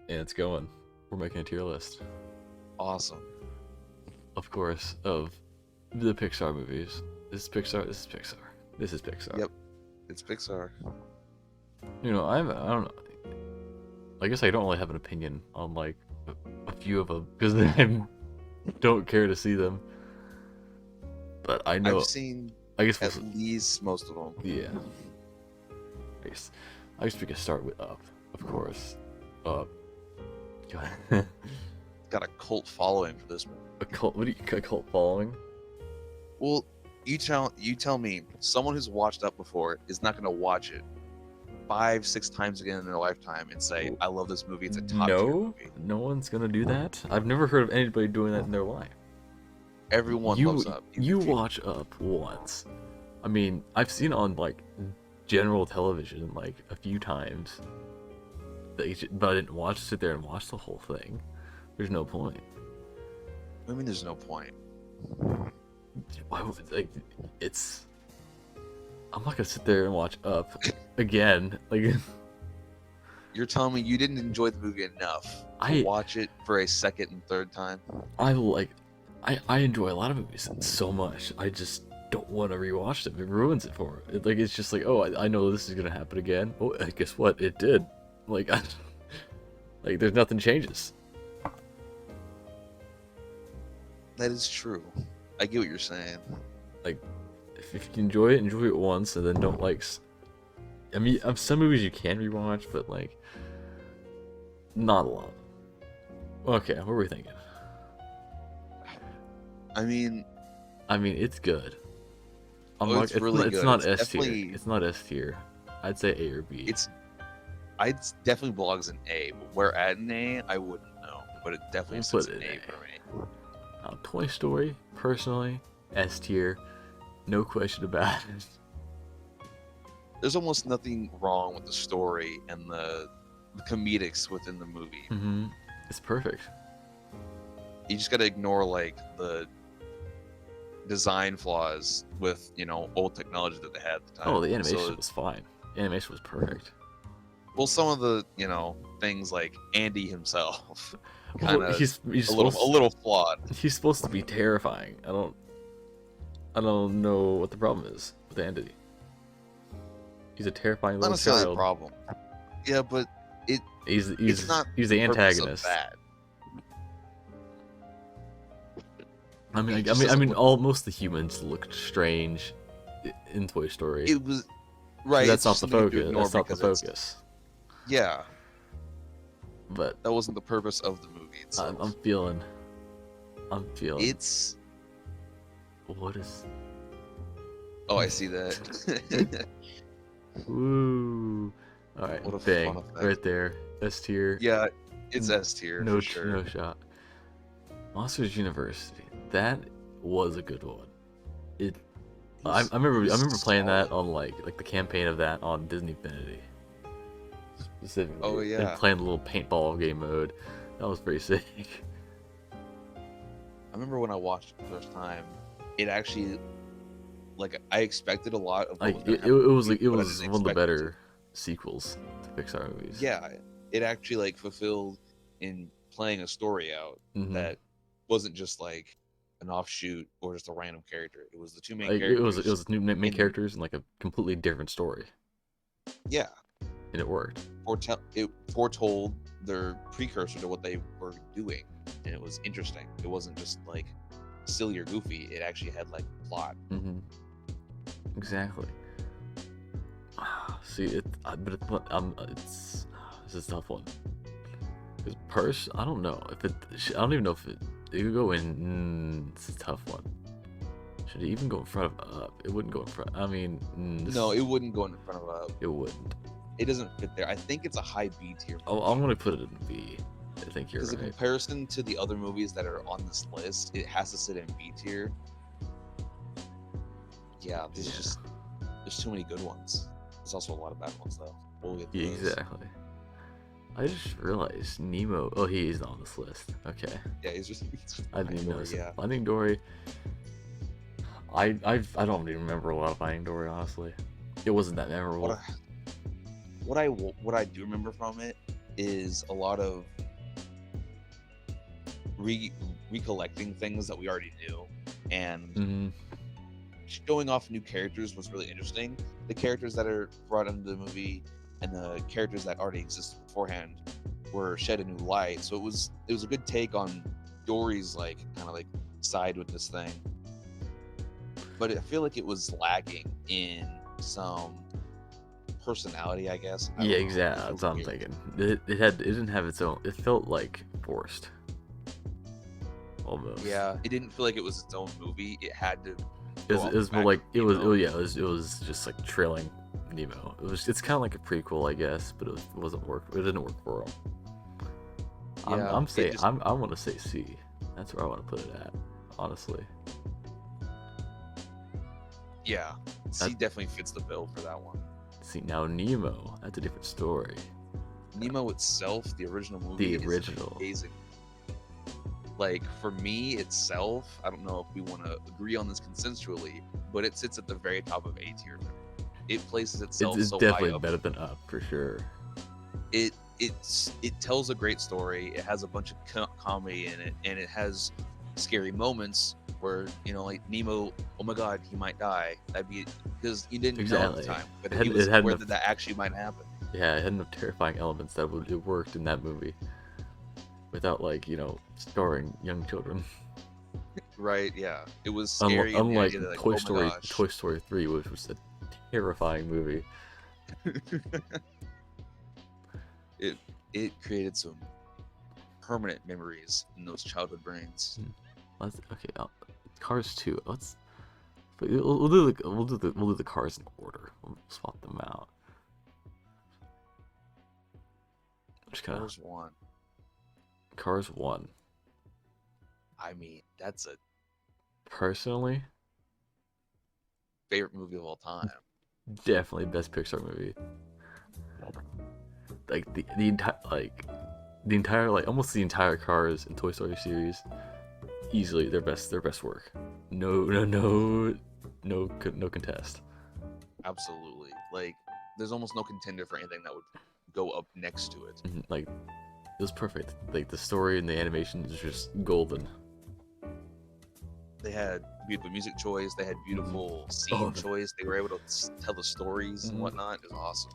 and it's going. We're making a tier list, Awesome. of course, of the Pixar movies. This is Pixar. This is Pixar. This is Pixar. Yep, it's Pixar. I don't know. I guess I don't really have an opinion on like a few of them because I don't care to see them. But I know. I've seen I guess at least most of them. yeah. I guess we could start with Up, of course. Up. Got a cult following for this movie. A cult? What do you a cult following? Well, you tell me, someone who's watched Up before is not going to watch it 5-6 times again in their lifetime and say, "I love this movie. It's a top tier movie." No one's gonna do that. I've never heard of anybody doing that in their life. Everyone loves Up. You watch Up once. I mean, I've seen it on like general television like a few times, but I didn't sit there and watch the whole thing. There's no point. I mean, there's no point. Why would like it's? I'm not gonna sit there and watch Up again. Like You're telling me you didn't enjoy the movie enough to watch it for a second and third time? I enjoy a lot of movies so much. I just don't want to rewatch them. It ruins it for me. It's just like, oh, I know this is gonna happen again. Oh, guess what? It did. Like, like there's nothing changes. That is true. I get what you're saying. Like, if you enjoy it once, and then don't like. I mean, some movies you can rewatch, but like, not a lot. Okay, what were we thinking? I mean, it's good. it's really good. It's not It's S tier. definitely- It's not S tier. I'd say A or B. I'd definitely belongs in A, but where at an A, I wouldn't know. But it definitely We'll sits put in it A in for me. Toy Story, personally, S tier, no question about it. There's almost nothing wrong with the story and the comedics within the movie. Mm-hmm. It's perfect. You just gotta ignore like the design flaws with old technology that they had at the time. Oh, the animation So, was fine. The animation was perfect. well, some of the things like Andy himself, Well, kind of he's a little flawed. He's supposed to be terrifying. I don't know what the problem is with Andy. He's a terrifying Not little necessarily a child. problem. Yeah, but He's it's not the the purpose of antagonist. that. I mean, It just doesn't look- most of the humans looked strange in Toy Story. It was right. That's it's not just the something to focus. ignore That's not the because focus. Yeah, But that wasn't the purpose of the movie itself. I'm feeling. It's. What is? Oh, I see that. Woo! All right, What a bang, fun effect. right there. S tier. Yeah, it's S tier No, for sure. no shot. Monsters University. That was a good one. I remember playing that on like the campaign of that on Disney Infinity. Specifically. Oh, yeah. And playing the little paintball game mode. That was pretty sick. I remember when I watched it the first time, it actually, like, I expected a lot of. Like What was it gonna was like it but I was didn't one of the expect it better sequels to Pixar movies. yeah, it actually like fulfilled in playing a story out Mhm. that wasn't just like an offshoot or just a random character. It was the two main Like, characters. it was new main in- characters and like a completely different story, Yeah, and it worked. it foretold their precursor to what they were doing, and it was interesting. It wasn't just like silly or goofy. It actually had like plot. Mm-hmm. Exactly. See, this is a tough one. Because I don't know if I don't even know if it could go in. It's a tough one. Should it even go in front of Up? It wouldn't go in front. I mean, No, it wouldn't go in front of a. it wouldn't. It doesn't fit there. I think it's a high B tier. Oh, I'm gonna put it in B. I think you're Because in right. comparison to the other movies that are on this list, it has to sit in B tier. Yeah, there's too many good ones. There's also a lot of bad ones though. We'll get to Yeah, those. exactly. I just realized Nemo. Oh, he is on this list. Okay. Yeah, he's just. I didn't even notice. Yeah. Finding Dory. I don't even remember a lot of Finding Dory, honestly. It wasn't that memorable. What I do remember from it is a lot of re recollecting things that we already knew, and Hmm. showing off new characters was really interesting. The characters that are brought into the movie and the characters that already existed beforehand were shed a new light. So it was a good take on Dory's like kind of like side with this thing. But I feel like it was lacking in some personality, I guess. I Yeah, don't know. It exactly. feels That's what I'm weird. thinking. It didn't have its own. It felt like forced, almost. Yeah, it didn't feel like it was its own movie. It had to It go was, off it the was more back like of it Nemo. yeah, it was just like trailing Nemo. It's kind of like a prequel, I guess, but it wasn't work. It didn't work for him. Yeah, I'm it saying just I want to say C. That's where I want to put it at, honestly. yeah. That, C definitely fits the bill for that one. See, now Nemo, that's a different story. Nemo itself, the original movie, The is original. amazing. Like for me itself, I don't know if we want to agree on this consensually, but it sits at the very top of A tier. It places itself It's so high definitely up. better than Up for sure. It tells a great story. It has a bunch of comedy in it, and it has scary moments where like Nemo, oh my God, he might die. That'd be because you didn't know at the Exactly. time, but It he had, was it had aware enough. that that actually might happen. Yeah, it had enough terrifying elements that it worked in that movie without like starring young children. Right? Yeah, it was scary in the Unlike idea that like, oh my gosh, Toy Story 3, which was a terrifying movie. it it created some permanent memories in those childhood brains. Okay, Cars 2. We'll do the cars in order. We'll swap them out. Just kind of Cars one. Cars 1. I mean, that's a Personally, favorite movie of all time. definitely best Pixar movie. Like the entire almost the entire Cars and Toy Story series, easily their best work. No contest. Absolutely. Like, there's almost no contender for anything that would go up next to it. Like, it was perfect. Like the story and the animation is just golden. They had beautiful music choice. They had beautiful Oh, scene choice. They were able to tell the stories and Mhm. whatnot. It was awesome.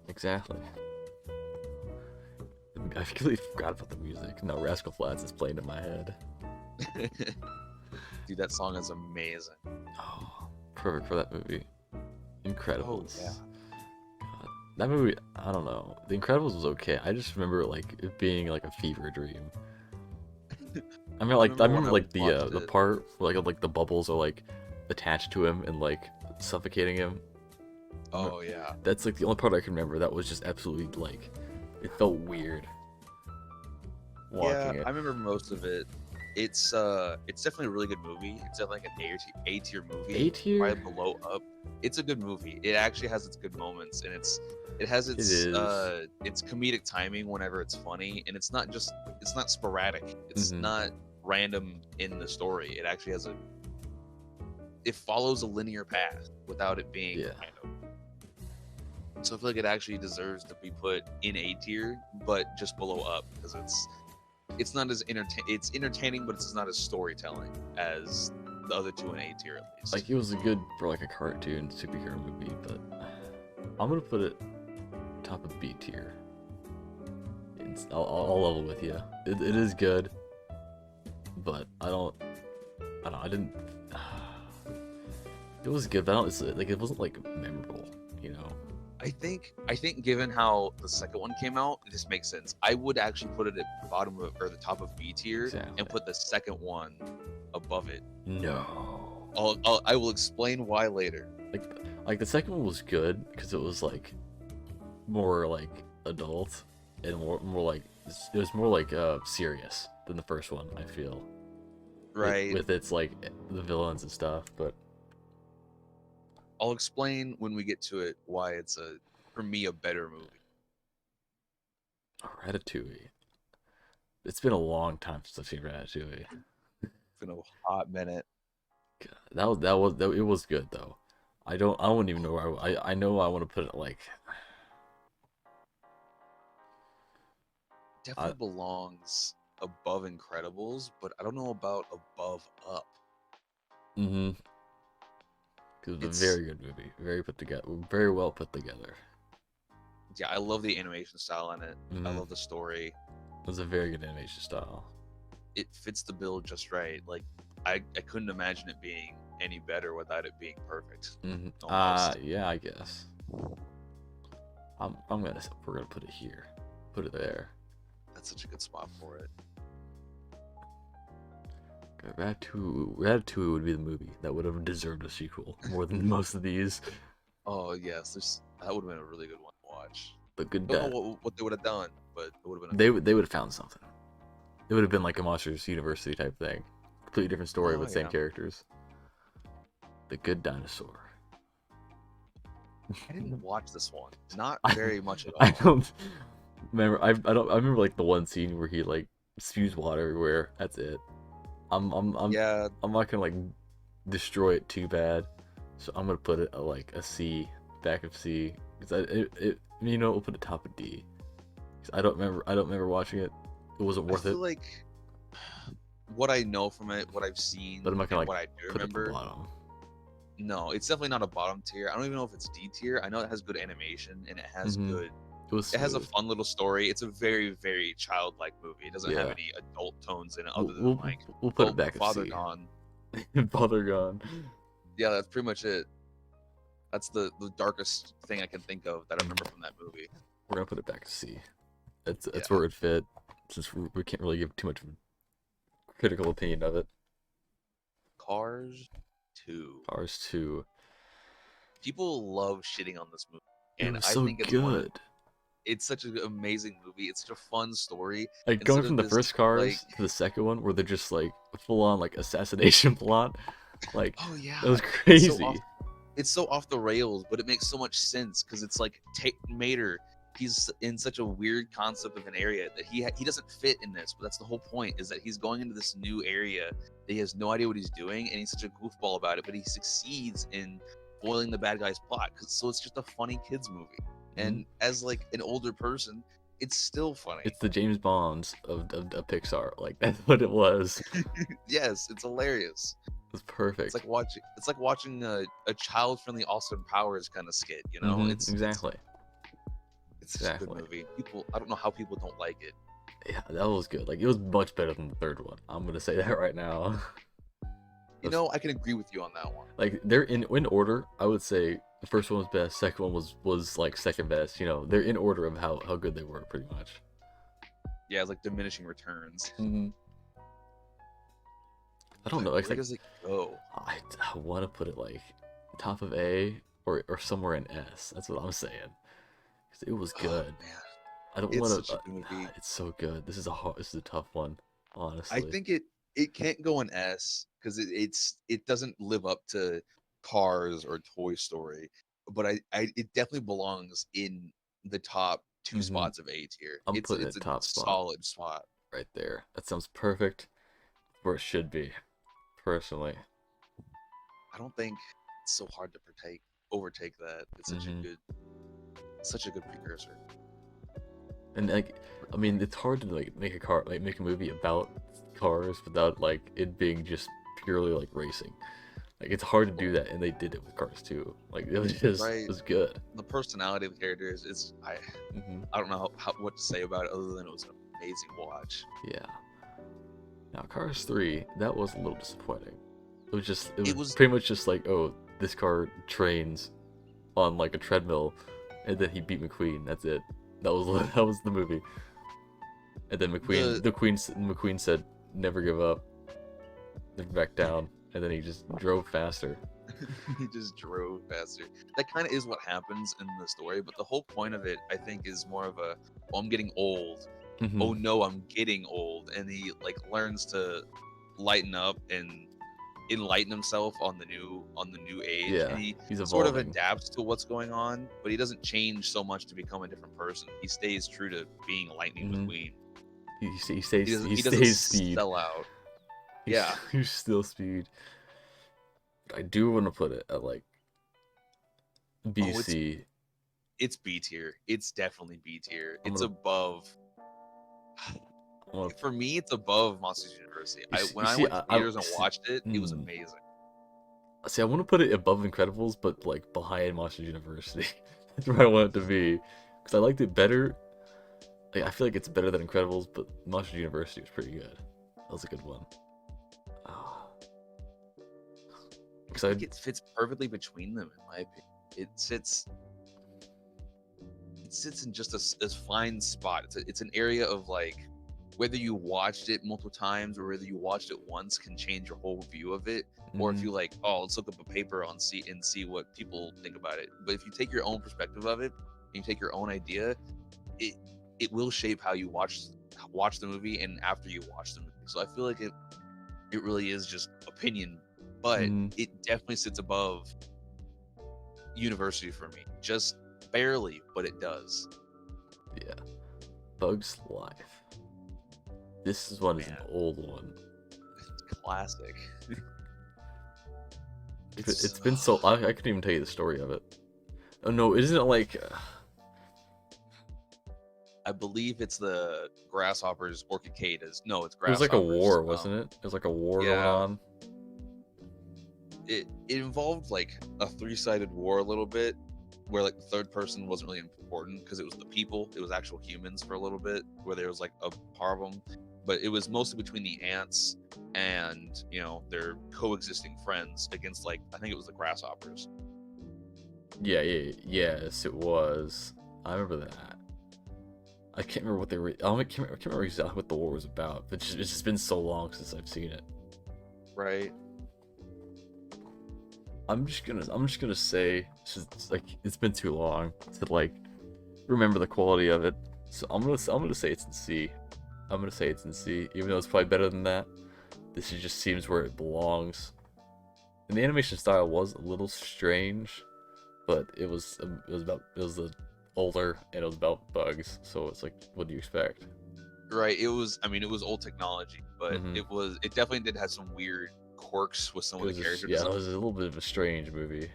Exactly. I completely forgot about the music. Now Rascal Flatts is playing in my head. Dude, that song is amazing. Oh, perfect for that movie. Incredibles. Oh yeah. God, that movie, I don't know. The Incredibles was okay. I just remember like it being like a fever dream. I When remember I like watched the it. part where like the bubbles are like attached to him and like suffocating him. Oh yeah. That's like the only part I can remember that was just absolutely like it felt weird Yeah, watching it. I remember most of it. It's definitely a really good movie. It's definitely like an A tier movie, A tier? right below Up. It's a good movie. It actually has its good moments, and it has It is. its comedic timing whenever it's funny, and it's not sporadic. It's Hmm. not random in the story. It actually has it follows a linear path without it being Yeah. random. So I feel like it actually deserves to be put in A tier, but just below Up because it's not as it's entertaining, but it's not as storytelling as the other two in A tier at least. Like it was good for like a cartoon superhero movie, but I'm gonna put it top of B tier. I'll level with you. It is good, but I didn't. It was good, but like it wasn't like memorable, you know. I think given how the second one came out, it just makes sense. I would actually put it at bottom of, or the top of B tier Exactly. and put the second one above it. No. I will explain why later. Like the second one was good because it was like more like adult and more like it was more like serious than the first one. I feel Right. with its like the villains and stuff, but I'll explain when we get to it why it's for me a better movie. Ratatouille. It's been a long time since I've seen Ratatouille. It's been a hot minute. God, it was good though. I wouldn't even know where I know I want to put it like I Definitely belongs above Incredibles, but I don't know about above Up. Mm-hmm. It was a It's very good movie. Very put together. Very well put together. Yeah, I love the animation style in it. I Mm-hmm. love the story. It was a very good animation style. It fits the bill just right. Like I couldn't imagine it being any better without it being perfect. Mm-hmm. Almost. Yeah, I guess. We're gonna put it here. Put it there. That's such a good spot for it. Ratatouille would be the movie that would have deserved a sequel more than most of these. Oh yes, that would have been a really good one to watch. The good Don't know dad. what they would have done, but it would have been They would have found something. It would have been like a Monsters University type thing. Completely different story, oh but same yeah. characters. The Good Dinosaur. I didn't watch this one. Not I, very much at I all. don't remember. I remember like the one scene where he like spews water everywhere. That's it. I'm I'm I'm Yeah, I'm not gonna like destroy it too bad, so I'm gonna put it at like a C, back of C, because we'll put it top of D. 'Cause I don't remember watching it. It wasn't I worth it. feel like what I know from it, what I've But seen, I'm not gonna and like what I do put it at the remember, bottom. no, it's definitely not a bottom tier. I don't even know if it's D tier. I know it has good animation and Hmm. It was it has a smooth. fun little story. It's a very, very childlike movie. It doesn't have Yeah, any adult tones in it we'll other than we'll, like, we'll put it well, back at Father C. Gone. Father gone. Yeah, that's pretty much it. That's the darkest thing I can think of that I remember from that movie. We're gonna put it back at C. That's Yeah. where it fit. Since we can't really give too much of a critical opinion of it. Cars 2. Cars 2. People love shitting on this movie. It And was I so think good. it's such an amazing movie. It's such a fun story. Like going Instead from of the this first like Cars to the second one, where they're just like full on like assassination plot, like oh that yeah, was crazy. it's so off the rails, but it makes so much sense because it's like Mater. He's in such a weird concept of an area that he doesn't fit in this. But that's the whole point, is that he's going into this new area that he has no idea what he's doing, and he's such a goofball about it. But he succeeds in foiling the bad guy's plot. So it's just a funny kids movie, Mhm. and as like an older person, it's still funny. It's the James Bonds of Pixar. Like that's what it was. Yes, it's hilarious. It was perfect. It's like watching a child-friendly Austin Powers kind of skit. You know, Exactly. it's such a good Exactly. movie. I don't know how people don't like it. Yeah, that was good. Like it was much better than the third one. I'm gonna say that right now. You know, I can agree with you on that one. Like they're in order. I would say the first one was best. Second one was like second best. You know, they're in order of how good they were, pretty much. Yeah, it's like diminishing returns. Mm-hmm. I don't But know. It's where like does it go? I want to put it like top of A or somewhere in S. That's what I'm saying. 'Cause it was Oh good. man, I don't it's want such to. a good movie. It's so good. This is a tough one, I honestly. think it can't go in S because it doesn't live up to Cars or Toy Story, but I it definitely belongs in the top two Hmm. spots of A tier. I'm putting It's it a top spot solid spot. right there. That sounds perfect where it should be, personally. I don't think it's so hard to overtake that. It's Hmm. such a good precursor. And like, I mean, it's hard to like make a movie about cars without like it being just purely like racing. Like it's hard to do that, and they did it with Cars too. Like it was just it Right? was good. The personality of the characters is Hmm. I don't know what to say about it other than it was an amazing watch. Yeah. Now Cars 3, that was a little disappointing. It was It was pretty much just like, oh, this car trains on like a treadmill, and then he beat McQueen. That's it. That was that was the movie. And then the McQueen said, "Never give up, never back down." And then he just drove faster. he just drove faster. That kind of is what happens in the story, but the whole point of it, I think, is more of a, oh, I'm getting old. Hmm. Oh no, I'm getting old, and he like learns to lighten up and enlighten himself on the new age, and Yeah, he he's sort of evolving. adapts to what's going on, but he doesn't change so much to become a different person. He stays true to being Lightning Hmm. McQueen. He He doesn't stays speed. sell out. Yeah. He's still speed. I do want to put it at like Oh, BC. it's B tier. It's definitely B tier. I'm It's gonna above. Well, For me, it's above Monsters University. When you I see, went to theaters and watched it, it was hmm. amazing. See, I want to put it above Incredibles, but like behind Monsters University. That's where I want it to be, because I liked it better. Like, I feel like it's better than Incredibles, but Monsters University was pretty good. That was a good one. I Because think it fits perfectly between them, in my opinion. It sits in just a fine spot. It's an area of like, whether you watched it multiple times or whether you watched it once can change your whole view of it. Or if you like, oh, let's look up a paper and see what people think about it. But if you take your own perspective of it and you take your own idea, it will shape how you watch the movie and after you watch the movie. So I feel like it really is just opinion, but it definitely sits above University for me. Just barely, but it does. Yeah. Bugs Life. This is one is an old one. Classic. It's been so I couldn't even tell you the story of it. Oh no, isn't it like I believe it's the grasshoppers or cicadas. No, it's it was grasshoppers. like a war, wasn't it? It was like a war going on. It involved like a three-sided war a little bit, where like the third person wasn't really important because it was the people, it was actual humans for a little bit, where there was like a par of them, but it was mostly between the ants and their coexisting friends against, like, I think it was the grasshoppers. Yes, it was. I remember that. I can't remember what they were. I can't remember exactly what the war was about. But it's just been so long since I've seen it. Right. I'm just gonna say it's been too long to like remember the quality of it. So I'm gonna say it's in C. I'm gonna say it's in C, even though it's probably better than that. This just seems where it belongs. And the animation style was a little strange, but it was older and it was about bugs. So it's like, what do you expect? Right. It was old technology, but it definitely did have some weird quirks with some of the characters. Yeah, it was a little bit of a strange movie.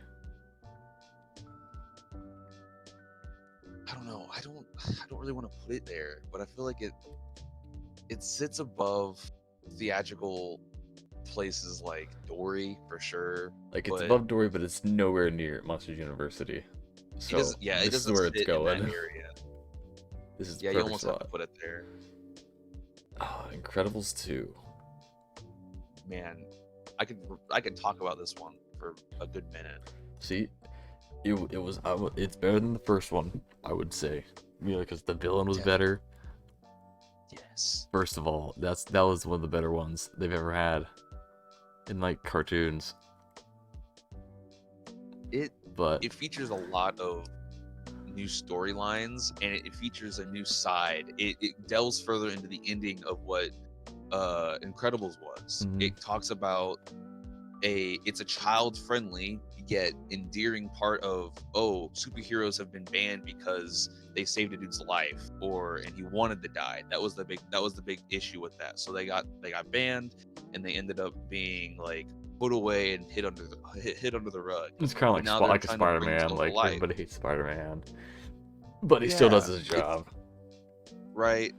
I don't know. I don't really want to put it there, but I feel like it sits above theatrical places like Dory for sure. Like, it's above Dory, but it's nowhere near Monsters University. So this is where it's going. This is you almost have to put it there. Oh, Incredibles 2. Man, I could talk about this one for a good minute. See, it's better than the first one, I would say. Because the villain was better. Yes. First of all, that was one of the better ones they've ever had in like cartoons. It features a lot of new storylines, and it features a new side. It delves further into the ending of what Incredibles was. It talks about it's a child friendly yet endearing part of, superheroes have been banned because they saved a dude's life, and he wanted to die. That was the big issue with that. So they got banned, and they ended up being like put away and hid under the rug. It's kind of like a Spider-Man. Like, everybody hates Spider-Man, but he still does his job. Right.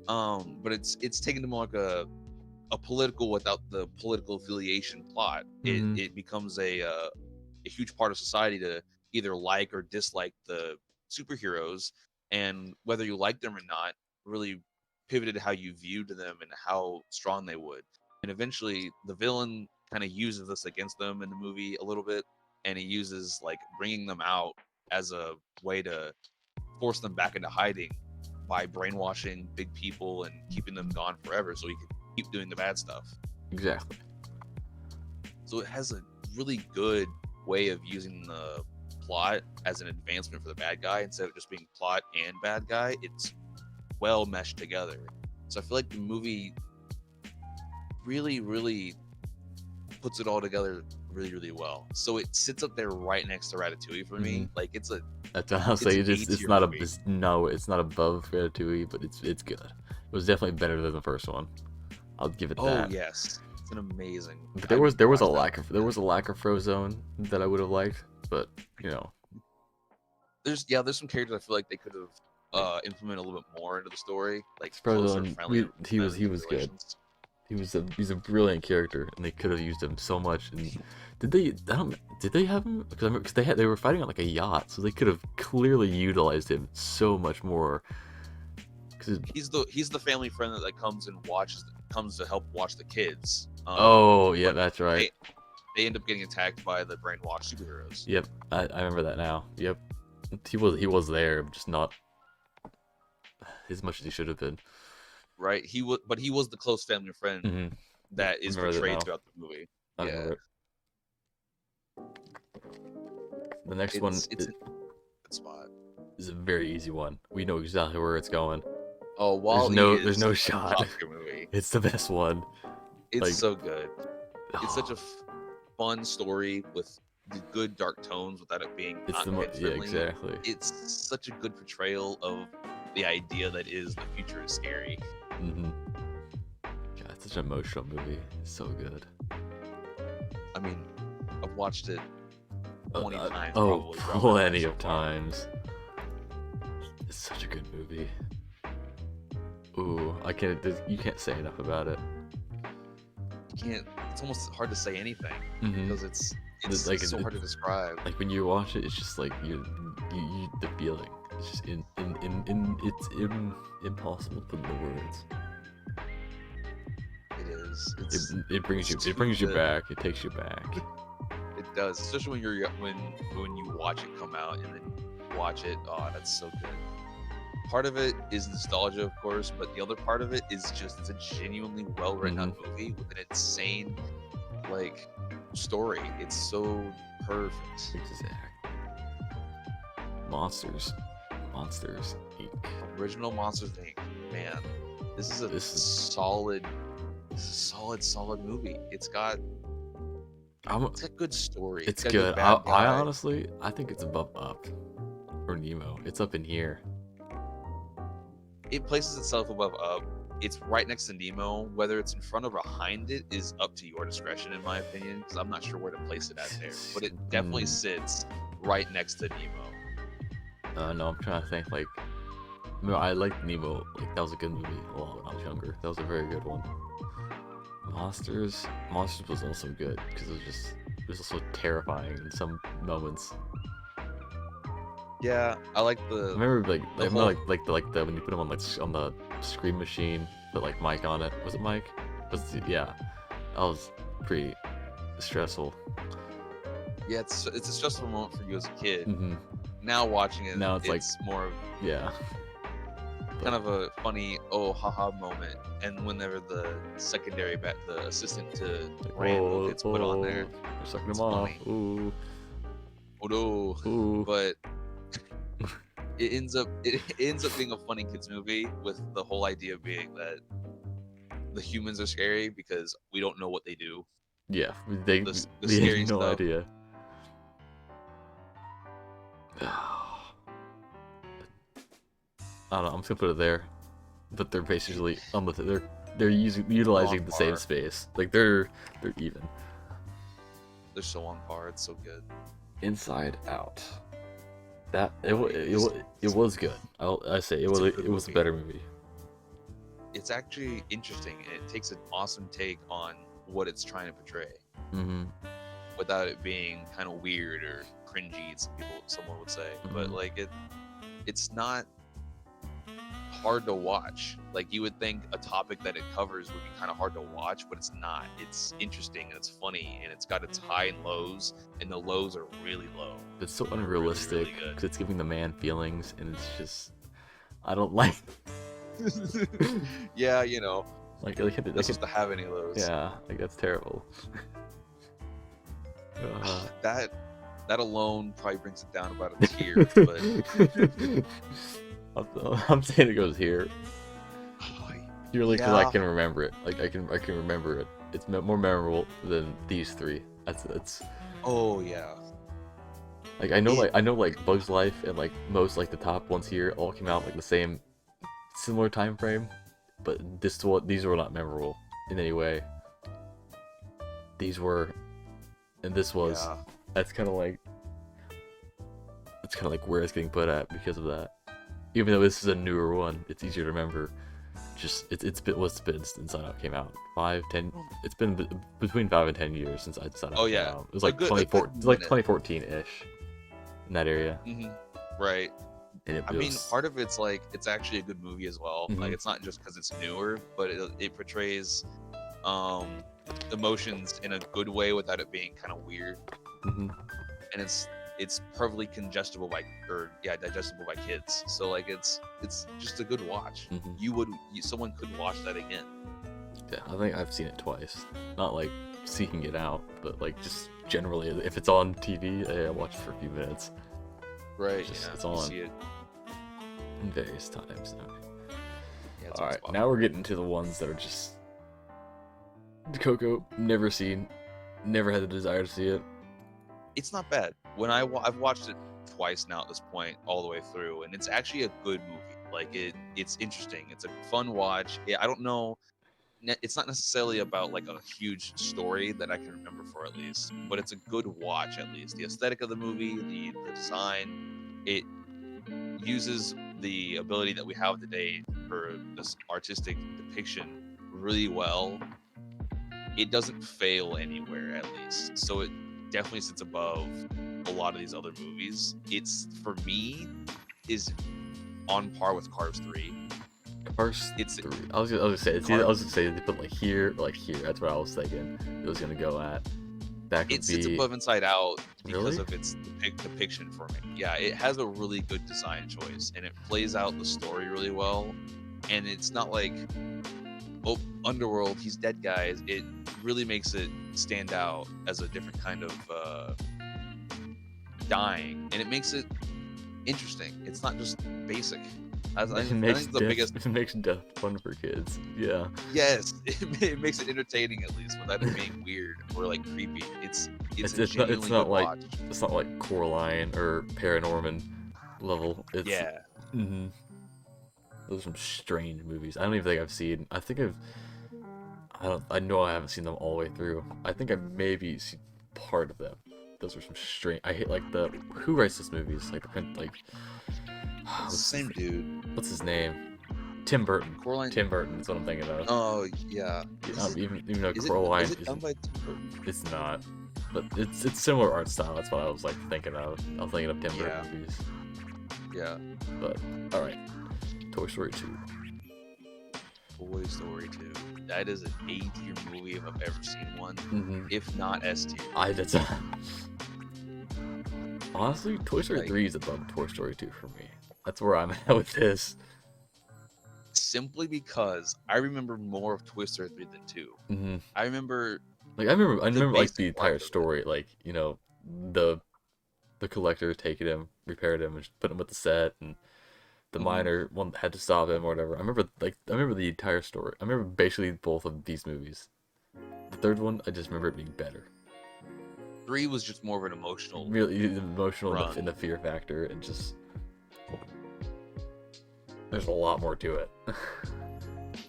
But it's taken to more like a political without the political affiliation plot. It becomes a huge part of society to either like or dislike the superheroes, and whether you like them or not really pivoted how you viewed them and how strong they would. And eventually the villain kind of uses this against them in the movie a little bit, and he uses like bringing them out as a way to force them back into hiding by brainwashing big people and keeping them gone forever so he can keep doing the bad stuff. Exactly. So it has a really good way of using the plot as an advancement for the bad guy instead of just being plot and bad guy. It's well meshed together. So I feel like the movie really, really puts it all together really, really well. So it sits up there right next to Ratatouille for me. Like, it's a I'll say it's not above Ratatouille, but it's good. It was definitely better than the first one. I'll give it that. Oh yes, it's an amazing. But there was a lack of Frozone that I would have liked, but there's some characters I feel like they could have implement a little bit more into the story, like It's probably the closer, one friendly he was good. relations. He's a brilliant character, and they could have used him so much. And did they? Did they have him? Because they were fighting on like a yacht, so they could have clearly utilized him so much more. Cause He's the family friend that like comes to help watch the kids. Oh yeah, but that's right. they end up getting attacked by the brainwashed superheroes. Yep, I remember that now. Yep, he was there, just not as much as he should have been. Right? He was the close family friend Mm-hmm. that is Remember that portrayed now. throughout the movie. I Yeah, remember it. The next one it's a good spot. is a very easy one. We know exactly where it's going. Oh, Wall-E There's no is shot. a top-tier movie. It's the best one. It's Like, so good. It's such a fun story with the good dark tones without it being it's not yeah, kid-friendly. exactly. It's such a good portrayal of the idea that is the future is scary. Mm-hmm. God, it's such an emotional movie. It's so good. I mean, I've watched it 20 times. Oh, probably throughout my life plenty so of far. times. It's such a good movie. Ooh, you can't say enough about it. You can't. It's almost hard to say anything Mm-hmm. because it's Like, so hard to describe. Like when you watch it, it's just like you the feeling. It's just impossible to put into words. It is. It's It brings you back. It takes you back. It does, especially when you watch it come out and then watch it. Oh, that's so good. Part of it is nostalgia, of course, but the other part of it is just it's a genuinely well written out movie with an insane like story. It's so perfect. Exactly. Monsters Inc. Original Monsters Inc. Man, this is a solid movie. It's got a good story. It's got a good. bad I guy. honestly, I think it's above Up or Nemo. It's up in here. It places itself above Up. It's right next to Nemo. Whether it's in front or behind it is up to your discretion, in my opinion, because I'm not sure where to place it at there. But it definitely sits right next to Nemo. No, I'm trying to think. Like, no, I liked Nemo. Like, that was a good movie. A lot when I was younger. That was a very good one. Monsters was also good because it was also terrifying in some moments. Yeah, I like the. I remember the when you put him on on the Scream machine, put like Mike on it. Was it Mike? Yeah, that was pretty stressful. Yeah, it's a stressful moment for you as a kid. Mm-hmm. Now watching it, now it's like more of kind of a funny haha moment. And whenever the the assistant to Randall gets put on there, they're sucking him off. Funny. Ooh. Oh no! Ooh. But it ends up being a funny kids movie with the whole idea being that the humans are scary because we don't know what they do. Yeah, the we scary had no stuff. idea. I don't know. I'm just gonna put it there, but they're basically they're utilizing the same space. Like they're even. They're so on par. It's so good. Inside Out. It was good. I say it was a better movie. It's actually interesting, and it takes an awesome take on what it's trying to portray, without it being kind of weird or cringy. Someone would say, but like it's not hard to watch. Like you would think a topic that it covers would be kind of hard to watch, but it's not. It's interesting and it's funny, and it's got its high and lows, and the lows are really low. It's so unrealistic really good. 'cause it's giving the man feelings, and it's just I don't like. Yeah, you know, Like not supposed to have any of those. Yeah, like that's terrible. That alone probably brings it down about a tier, but I'm saying it goes here. Purely because I Yeah. can remember it. Like I can remember it. It's more memorable than these three. That's. Oh yeah. Like I know like Bug's Life and like most like the top ones here all came out like the same, similar time frame, but these were not memorable in any way. These were, and this was. Yeah. That's kind of like where it's getting put at because of that. even though this is a newer one, it's easier to remember. Just it's been what's been since Inside Out came out. 5, 10. It's been between 5 and 10 years since Inside Out Oh came yeah, out. It was a like good 24, like minute. 2014-ish in that area. Right. And it I mean, was, part of it's like it's actually a good movie as well. Like Mhm. it's not just because it's newer, but it portrays um emotions in a good way without it being kind of weird, Mhm. and it's perfectly digestible by kids. So like it's just a good watch. Mhm. Someone could watch that again. Yeah, I think I've seen it twice. Not like seeking it out, but like just generally, if it's on TV, I watch it for a few minutes. Right. Just Yeah. it's You on see it. in various times. Yeah. It's All on right, Spotify. now we're getting to the ones that are just Coco. Never seen, never had the desire to see it. It's not bad. I've watched it twice now at this point, all the way through, and it's actually a good movie. Like it's interesting. It's a fun watch. Yeah, I don't know. It's not necessarily about like a huge story that I can remember for at least, but it's a good watch at least. The aesthetic of the movie, the design, it uses the ability that we have today for this artistic depiction really well. It doesn't fail anywhere at least, so it definitely sits above a lot of these other movies. It's, for me, is on par with Cars 3. Cars It's 3. I was gonna say it's either, Car, I was gonna say they put like here, or like here. That's what I was thinking. It was gonna go at. That could it sits be above Inside Out because really. of its depiction for me. Yeah, it has a really good design choice, and it plays out the story really well. And it's not like, oh, Underworld, he's dead, guys. It really makes it stand out as a different kind of dying, and it makes it interesting. It's not just basic. It I makes think the biggest, death. It makes death fun for kids. Yeah. yes, it makes it entertaining at least without it being weird or like creepy. It's a It's not. It's genuinely not good like. watch. It's not like Coraline or Paranorman level. It's. Yeah, Mhm. Those are some strange movies. I don't even think I've seen. I think I've. I don't. I know I haven't seen them all the way through. I think I've maybe seen part of them. Those are some strange. I hate like the who writes those movies like same dude. what's his name? Tim Burton. Coraline. Tim Burton is what I'm thinking of. Oh yeah. Even though Is Coraline it done by Tim Burton? it's not, but it's similar art style. That's what I was like thinking of. I was thinking of Tim Yeah. Burton movies. Yeah. But all right, Toy Story 2. Toy Story 2. That is an A-tier movie if I've ever seen one, Mm-hmm. if not S-tier. That's honestly, Toy Story Like, 3 is above Toy Story 2 for me. That's where I'm at with this. simply because I remember more of Toy Story 3 than 2. Mm-hmm. I remember Like I remember like basic the entire parts of it. story. Like the collector taking him, repaired him, and put him with the set, and the Mhm. miner one had to stop him or whatever. I remember the entire story. I remember basically both of these movies. The third one, I just remember it being better. 3 was just more of an emotional. Really emotional Run. in the fear factor, and just there's a lot more to it.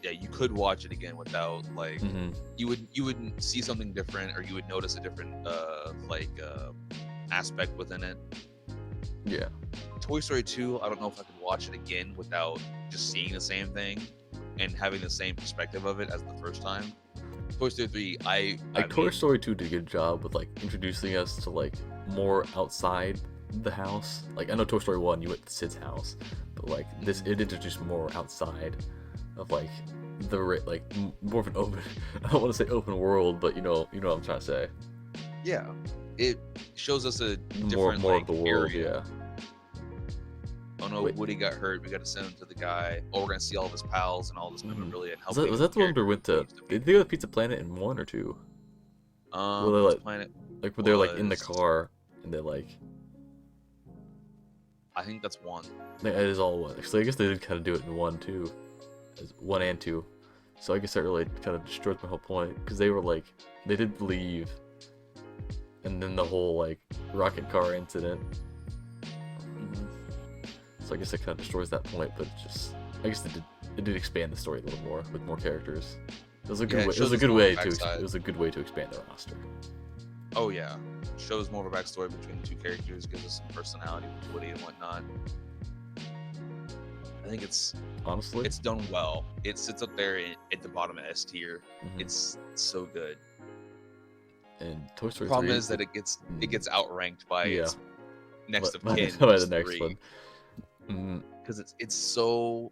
Yeah, you could watch it again without like Mm-hmm. you would see something different, or you would notice a different aspect within it. Yeah. Toy Story 2, I don't know if I could watch it again without just seeing the same thing and having the same perspective of it as the first time. Toy Story 3, I Toy mean, Story 2 did a good job with like introducing us to like more outside the house. Like I know Toy Story 1 you went to Sid's house, but like this it introduced more outside of like more of an open I don't want to say open world, but you know what I'm trying to say. yeah, it shows us a More different of the world, area. yeah. Oh no, Wait. Woody got hurt. We got to send him to the guy. Oh, we're gonna see all of his pals and all this memorabilia and help. Was that the one where went to? Did they go to Pizza Planet in 1 or 2? Were they like Planet? like were they like in the was- car and they like? I think that's 1. It is all one. So I guess they did kind of do it in 1 too, as 1 and 2. So I guess that really kind of destroyed my whole point because they were like they did leave, and then the whole like rocket car incident. So I guess that kind of destroys that point, but just I guess it did expand the story a little more with more characters. It was a good Yeah, it way. It was a shows good more way backside. to. It was a good way to expand the roster. Oh yeah, shows more of a backstory between the two characters, gives us some personality with Woody and whatnot. I think honestly. it's done well. It sits up there at the bottom of S tier. Mhm. It's so good. And Toy The Story problem 3, is that it gets outranked by yeah, its next of by kin, by which the is next 3, one. Mhm. because it's so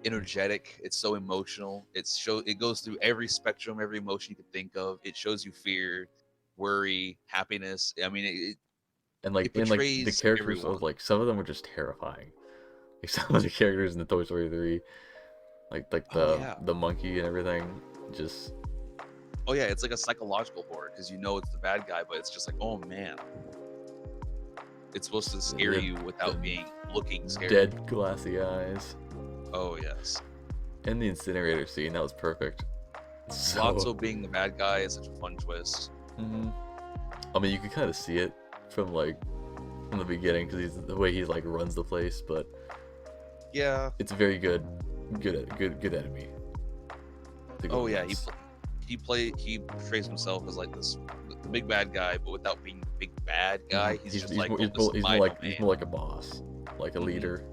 energetic. It's so emotional. It goes through every spectrum, every emotion you could think of. It shows you fear, worry, happiness. I mean, And it like the portrays characters everyone. of like some of them are just terrifying. Like some of the characters in the Toy Story 3, like Oh yeah, the monkey and everything, just oh yeah. It's like a psychological horror because you know it's the bad guy, but it's just like, oh man, it's supposed to scare the, you the without being looking scary. dead glassy eyes. Oh yes, And the incinerator scene, that was perfect. So, Lotso being the bad guy is such a fun twist. mhm. I mean, you can kind of see it from from the beginning because he's the way he like runs the place, but Yeah. it's very good, good enemy. The good Oh yeah, ones. he portrays himself as like the big bad guy, but without being the big bad guy. He's just like, oh, this is my domain. he's more like a boss, like a Mhm. leader.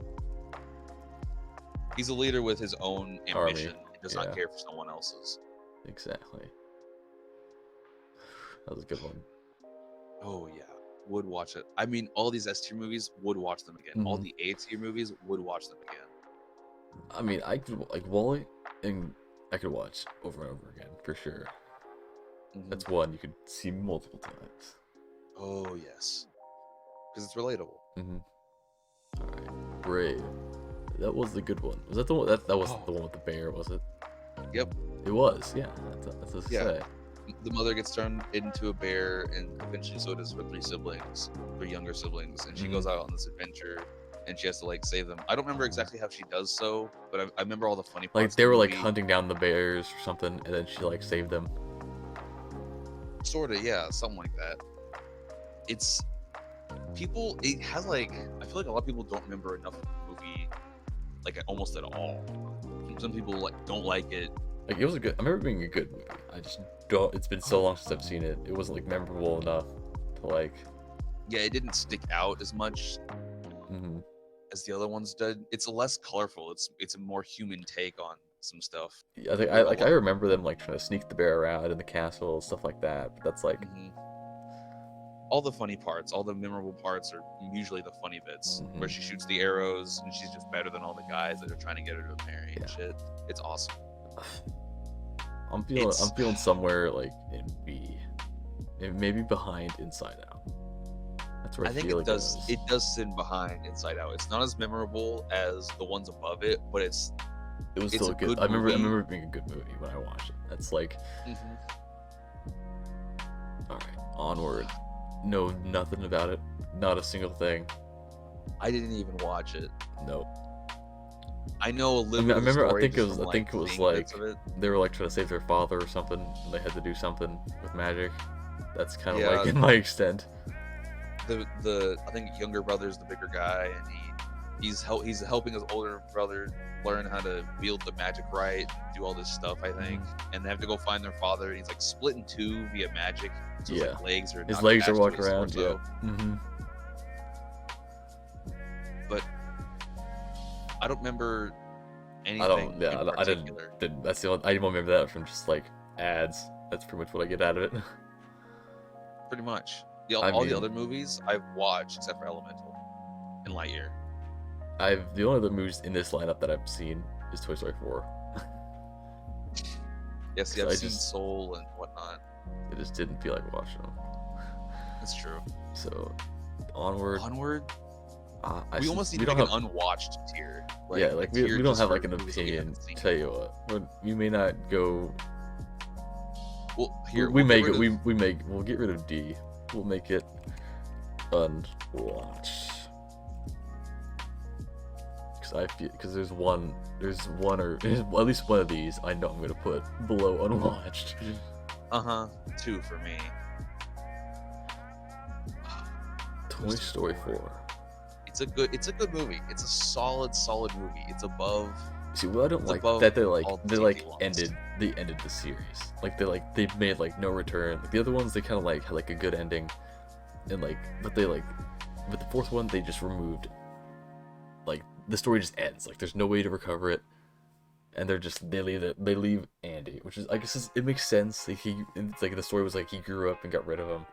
He's a leader with his own Army, ambition and does yeah. not care for someone else's. Exactly. That was a good one. Oh yeah, would watch it. I mean, all these S tier movies, would watch them again. All Mhm. the A tier movies, would watch them again. I mean, I could like Wally, and I could watch over and over again for sure. Mhm. That's one you could see multiple times. Oh yes, because it's relatable. Mm-hmm. All right, Brave. That was the good one. Was that the one? That was Oh. the one with the bear, was it? Yep. It was. Yeah. That's what I Yeah. say. The mother gets turned into a bear, and eventually so does her 3 siblings, her younger siblings, and she Mhm. goes out on this adventure, and she has to like save them. I don't remember exactly how she does so, but I remember all the funny parts. Like they of were the like movie. hunting down the bears or something, and then she like saved them. Sorta, yeah, something like that. It's people. It has like I feel like a lot of people don't remember enough of the movie, like almost at all. Some people like don't like it. Like it was a good. I remember it being a good movie. I just don't. It's been so long since I've seen it. It wasn't like memorable enough to like. Yeah, it didn't stick out as much Mhm. as the other ones did. It's less colorful. It's a more human take on some stuff. I think I remember them like trying to sneak the bear around in the castle, stuff like that. But that's like. Mhm. All the funny parts, all the memorable parts are usually the funny bits Mhm. where she shoots the arrows and she's just better than all the guys that are trying to get her to marry and Yeah. shit. It's awesome. I'm It's- feeling somewhere like in B, maybe behind Inside Out. That's where I, I think feel it like does. is. It does sit behind Inside Out. It's not as memorable as the ones above it, but It was it's still a a good. good I remember movie. it being a good movie when I watched it. That's like, all right, Onward. Know nothing about it. Not a single thing. I didn't even watch it. Nope. I know a little I bit of the remember. I story think it just was. from, I think it was seeing like bits of it. they were like trying to save their father or something. And they had to do something with magic. That's kind of Yeah. like in my extent. The I think younger brother's the bigger guy, and he's helping his older brother learn how to wield the magic right, do all this stuff. I think, and they have to go find their father. And he's like split in two via magic. So his Yeah. like, legs are His not legs are attached to walking his around. Yeah. torso. Mm-hmm. But I don't remember anything. I don't. Yeah. in I particular. didn't. That's the only. I don't remember that from just like ads. That's pretty much what I get out of it. Pretty much. I All mean- the other movies I've watched except for Elemental and Lightyear. The only other movies in this lineup that I've seen is Toy Story 4. Yeah, see, So I've I seen just- Soul and whatnot. I just didn't feel like watching them. That's true. So, Onward. Onward, We almost need we to don't make have, an unwatched tier. yeah, a like tier we don't just have for like an movies that we opinion. haven't seen. Tell you what, we may not go. Well, here we we'll may get go, rid of- we'll get rid of D. We'll make it unwatched. Because there's one or at least one of these I know I'm gonna put below unwatched. Uh-huh. 2 for me. Toy Story 4. It's a good movie. It's a solid movie. It's above. See, what I don't It's like above that they all like TV ones. ended the series. They made like no return. Like the other ones they kind of like had like a good ending, and like but the fourth one they just removed like the story just ends. Like there's no way to recover it, and they leave Andy, which is I guess it makes sense. Like it's like the story was like he grew up and got rid of him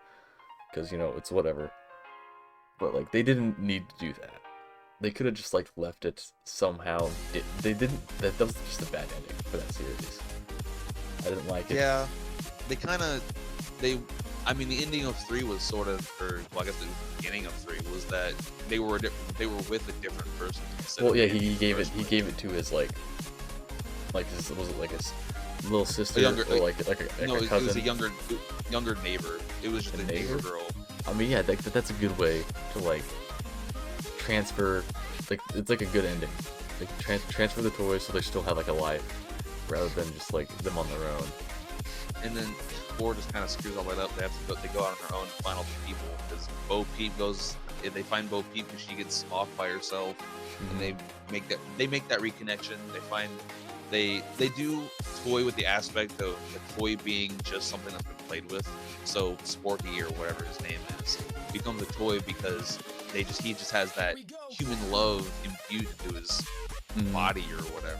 because it's whatever. But like they didn't need to do that. They could have just like left it somehow. They didn't. That was just a bad ending for that series. I didn't like it. Yeah, they kind of I mean, the ending of 3 was sort of, or well, I guess the beginning of 3 was that they were with a different person. Well, yeah, he gave it to his like his, was it like his little sister or like a cousin? It was a younger neighbor. It was just a neighbor girl. I mean, yeah, that's a good way to like transfer. Like it's like a good ending. Like transfer the toys so they still have like a life, rather than just like them on their own. And then 4 just kind of screws all that up. They go out on their own to find all the people because Bo Peep goes. They find Bo Peep because she gets off by herself, and they make that reconnection. They do toy with the aspect of the toy being just something that's been played with. So Sporky or whatever his name is becomes a toy because he just has that human love infused into his body or whatever.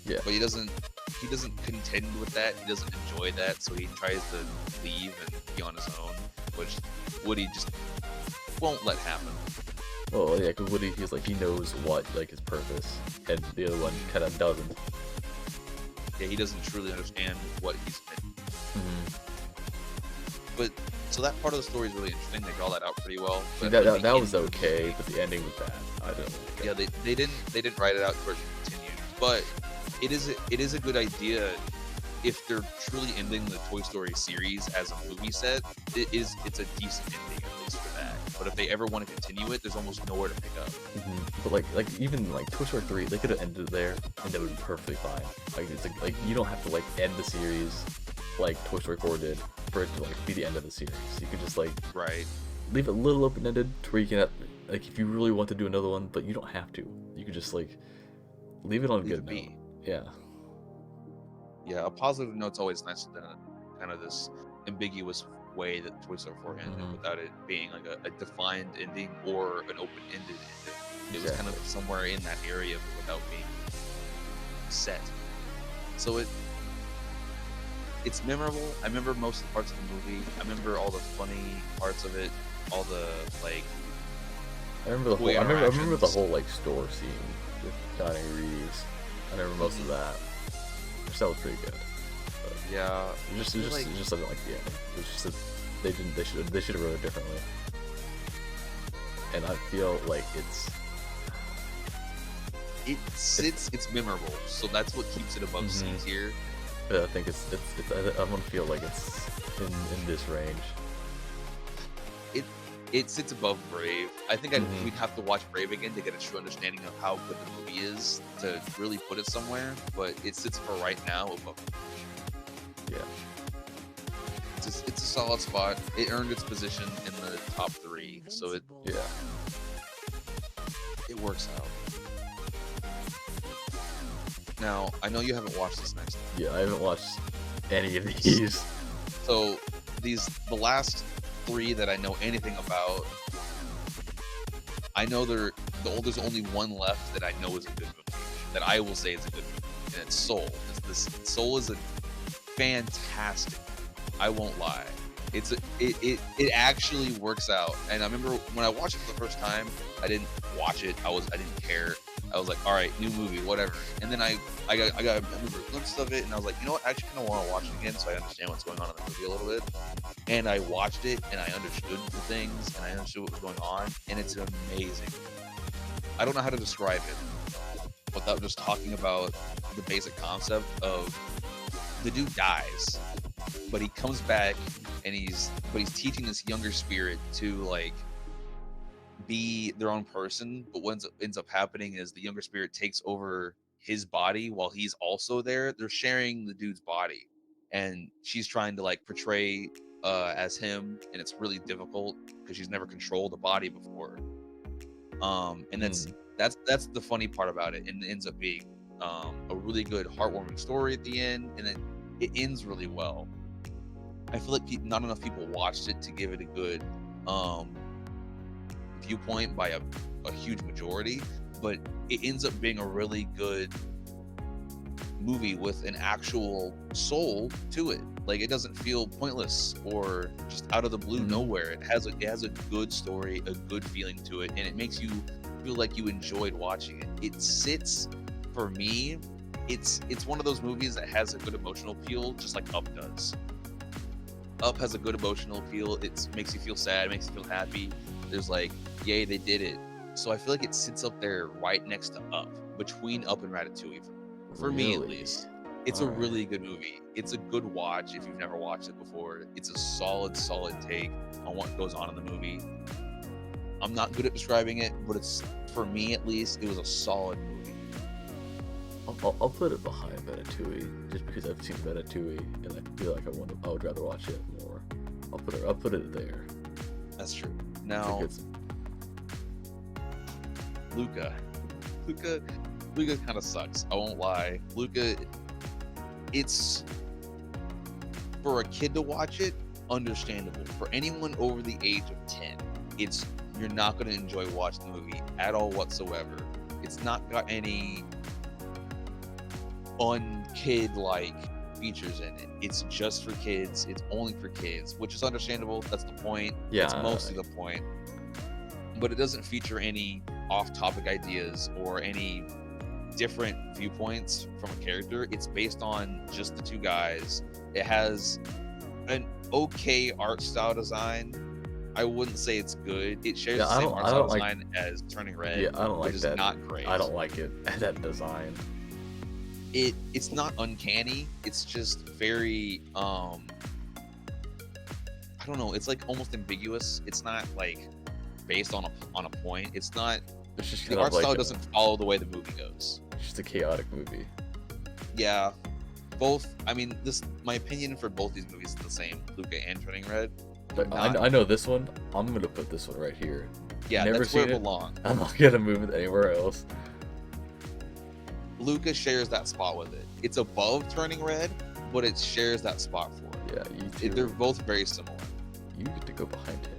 Yeah, but he doesn't contend with that. He doesn't enjoy that, so he tries to leave and be on his own, which Woody just won't let happen. Well, yeah, because Woody, he knows what like his purpose, and the other one kind of doesn't. Yeah, he doesn't truly understand what he's meant. But so that part of the story is really interesting. They draw that out pretty well. But that was okay, but the ending was bad. I don't like it. Yeah, they didn't write it out to where it continued, but it is a good idea if they're truly ending the Toy Story series as a movie set. It's a decent ending at least for that. But if they ever want to continue it, there's almost nowhere to pick up. But like even like Toy Story 3, they could have ended it there, and that would be perfectly fine. Like it's like you don't have to like end the series like Toy Story 4 did for it to like be the end of the series. You could just like leave it a little open-ended to where you can like if you really want to do another one, but you don't have to. You could just like leave it on a good note. Yeah. Yeah, a positive note's always nicer than kind of this ambiguous way that Toy Story 4 ended without it being like a defined ending or an open-ended ending. It was kind of somewhere in that area but without being set. So it's memorable. I remember most of the parts of the movie. I remember all the funny parts of it, all the like. I remember the whole like store scene with Johnny Reeves. I remember most of that. Which that was pretty good. But yeah, it was just something like the ending. It was just that they should have wrote it differently. And I feel like it's memorable. So that's what keeps it above C tier. But I think I'm gonna feel like it's in this range. It sits above Brave. I think we'd have to watch Brave again to get a true understanding of how good the movie is to really put it somewhere. But it sits for right now above. Yeah. It's a solid spot. It earned its position in the top 3, so it works out. Now I know you haven't watched this next one. Yeah, I haven't watched any of these. So the last 3 that I know anything about, I know there's only one left that I know is a good movie, that I will say is a good movie, and it's Soul. Soul is a fantastic. I won't lie. It actually works out. And I remember when I watched it for the first time, I didn't watch it. I didn't care. I was like, all right, new movie, whatever. And then I got a glimpse of it, and I was like, you know what? I actually kind of want to watch it again so I understand what's going on in the movie a little bit. And I watched it, and I understood the things, and I understood what was going on, and it's amazing. I don't know how to describe it without just talking about the basic concept of the dude dies, but he comes back, and he's teaching this younger spirit to like be their own person. But what ends up happening is the younger spirit takes over his body while he's also there. They're sharing the dude's body, and she's trying to like portray as him, and it's really difficult because she's never controlled a body before. And that's the funny part about it, and it ends up being a really good heartwarming story at the end, and it ends really well. I feel like not enough people watched it to give it a good viewpoint by a huge majority, but it ends up being a really good movie with an actual soul to it. Like, it doesn't feel pointless or just out of the blue nowhere. It has a good story, a good feeling to it, and it makes you feel like you enjoyed watching it. It sits, for me, it's one of those movies that has a good emotional appeal, just like Up does. Up has a good emotional appeal. It makes you feel sad, makes you feel happy. There's like, yay, they did it. So I feel like it sits up there right next to Up, between Up and Ratatouille, for me at least. It's a really good movie. It's a good watch if you've never watched it before. It's a solid take on what goes on in the movie. I'm not good at describing it, but it's, for me at least, it was a solid movie. I'll put it behind Ratatouille just because I've seen Ratatouille and I feel like I would rather watch it more. I'll put it there. That's true. Now, Luca kind of sucks. I won't lie. Luca, it's, for a kid to watch it, understandable. For anyone over the age of 10, you're not going to enjoy watching the movie at all whatsoever. It's not got any unkid-like features in it. It's just for kids. It's only for kids, which is understandable. That's the point. Yeah, it's mostly the point. But it doesn't feature any off-topic ideas or any different viewpoints from a character. It's based on just the two guys. It has an okay art style design. I wouldn't say it's good. It shares the same art style design as Turning Red. Yeah, I don't like that. Not great. I don't like it. That design. It's not uncanny. It's just very I don't know. It's like almost ambiguous. It's not like based on a point. It's not. It's just the art style doesn't follow the way the movie goes. It's just a chaotic movie. Yeah, both. I mean, my opinion for both these movies is the same. Luca and Turning Red. But I know this one. I'm gonna put this one right here. Yeah, Never that's seen where it it. belongs. I'm not gonna move it anywhere else. Luca shares that spot with it. It's above Turning Red, but it shares that spot for it. Yeah, you too. They're both very similar. You get to go behind him.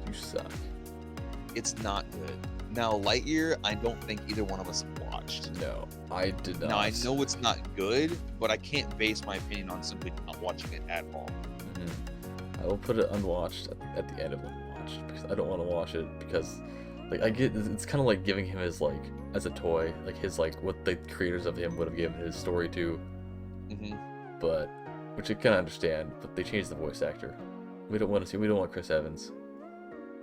You suck. It's not good. Now, Lightyear, I don't think either one of us have watched. No, I did not. Now, I know it's not good, but I can't base my opinion on simply not watching it at all. I will put it unwatched at the end of unwatched because I don't want to watch it because, like, I get it's kind of like giving him his like as a toy, like his like what the creators of him would have given his story to. But which I can understand, but they changed the voice actor. We don't want Chris Evans.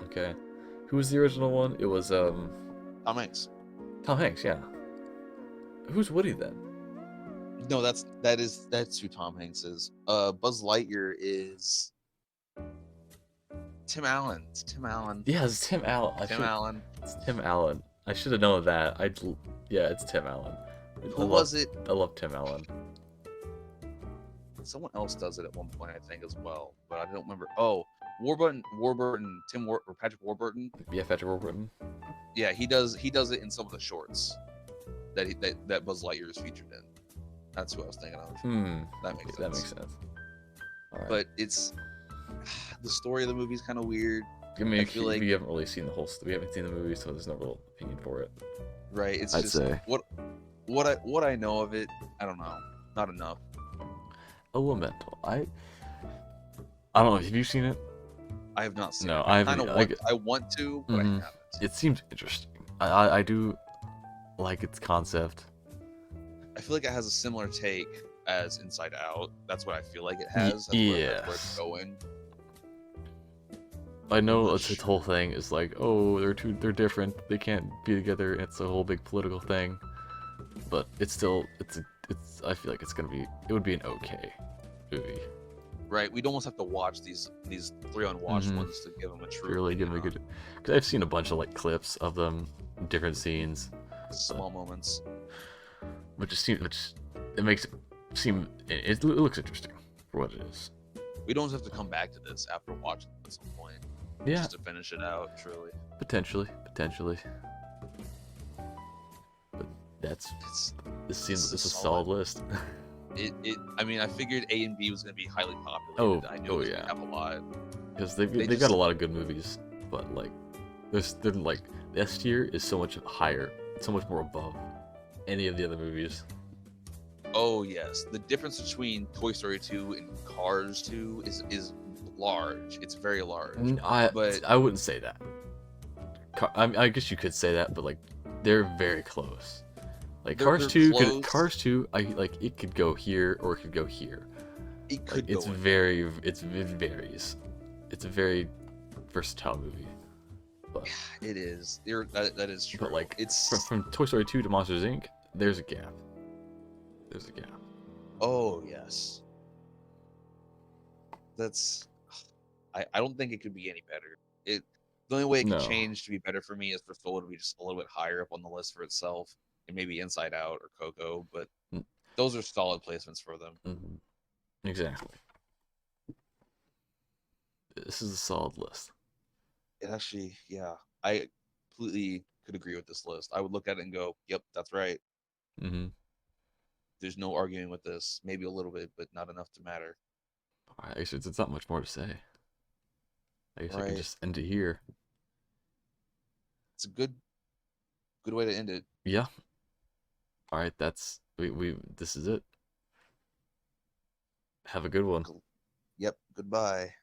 Okay, who was the original one? It was Tom Hanks. Tom Hanks, yeah. Who's Woody then? No, that's who Tom Hanks is. Buzz Lightyear is Tim Allen. It's Tim Allen. Yeah, it's Tim Allen. Allen. It's Tim Allen. I should have known that. Yeah, it's Tim Allen. Who was it? I love Tim Allen. Someone else does it at one point, I think, as well, but I don't remember. Oh, Warburton, or Patrick Warburton. Yeah, Patrick Warburton. Yeah, he does it in some of the shorts that Buzz Lightyear is featured in. That's who I was thinking of. That makes sense. That makes sense. All right. But it's the story of the movie is kind of weird. I feel like we haven't really seen the whole. We haven't seen the movie, so there's no real opinion for it. Right. It's I'd just say. what I know of it. I don't know. Not enough. Elemental. I don't know. Have you seen it? I have not seen no, it. I haven't. I want to, but I haven't. It seems interesting. I do like its concept. I feel like it has a similar take as Inside Out. That's what I feel like it has. That's Yeah. where it's going. I know its whole thing is like, oh, they're different. They can't be together. It's a whole big political thing. But it's still I feel like it would be an okay movie. Right, we'd almost have to watch these 3 unwatched ones to give them a true. Really give them a good, because I've seen a bunch of like clips of them, different scenes, small moments, which it makes it seem it looks interesting for what it is. We'd almost have to come back to this after watching it at some point. Yeah, just to finish it out, truly. Potentially. But it's a solid list. I mean, I figured A and B was going to be highly populated. I knew it was going to have a lot. Because they've got a lot of good movies, but like They're like the S tier is so much higher, so much more above any of the other movies. Oh yes, the difference between Toy Story 2 and Cars 2 is large. It's very large. I But I wouldn't say that. I guess you could say that, but like they're very close. Like they're close. Cars 2, I like it could go here or it could go here. It Like could go anywhere. it varies. It's a very versatile movie. But It is. That is but true. like It's from Toy Story 2 to Monsters Inc, there's a gap. There's a gap. oh yes. That's I don't think it could be any better. It the only way it could No. change to be better for me is for Solo to be just a little bit higher up on the list for itself, and maybe Inside Out or Coco, but those are solid placements for them. Mm-hmm. Exactly. This is a solid list. It actually, yeah, I completely could agree with this list. I would look at it and go, "Yep, that's right." Mm-hmm. There's no arguing with this. Maybe a little bit, but not enough to matter. Alright, actually, it's not much more to say. I guess I can Right? just end it here. It's a good way to end it. Yeah. Alright, that's we this is it. Have a good one. Yep. Goodbye.